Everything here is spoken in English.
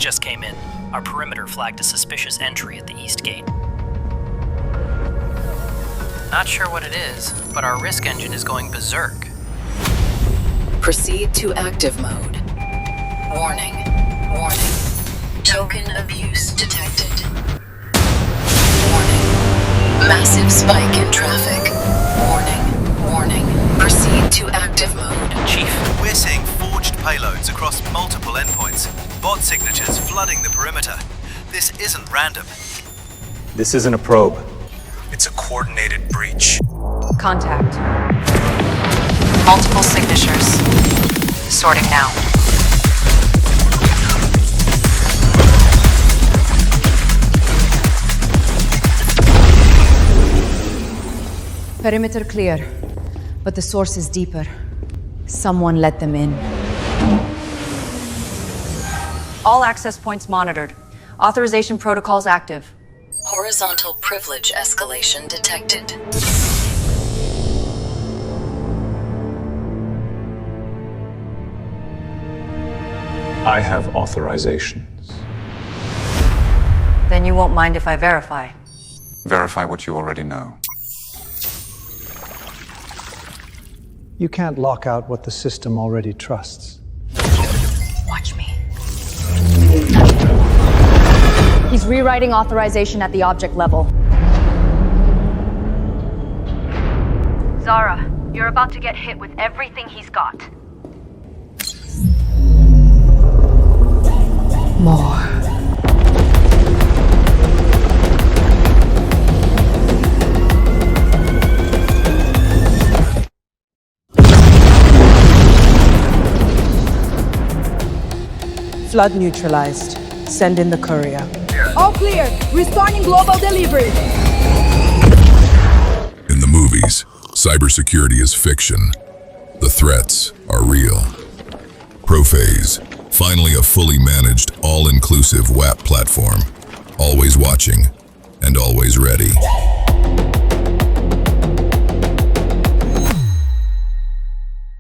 just came in. Our perimeter flagged a suspicious entry at the east gate. Not sure what it is, but our risk engine is going berserk. Proceed to active mode. Warning. Warning. Token abuse detected. Warning. Massive spike in traffic. Warning. Warning. Proceed to active mode. Chief, We're seeing forged payloads across multiple endpoints. Bot signatures flooding the perimeter. This isn't random. This isn't a probe. It's a coordinated breach. Contact. Multiple signatures. Sorting now. Perimeter clear, but the source is deeper. Someone let them in. All access points monitored. Authorization protocols active. Horizontal privilege escalation detected. I have authorizations. Then you won't mind if I verify. Verify what you already know. You can't lock out what the system already trusts. Watch me. He's rewriting authorization at the object level. Zara, you're about to get hit with everything he's got. More. Flood neutralized. Send in the courier. All clear. Restoring global delivery. In the movies, cybersecurity is fiction. The threats are real. Prophaze, finally a fully managed, all-inclusive WAAP platform. Always watching and always ready.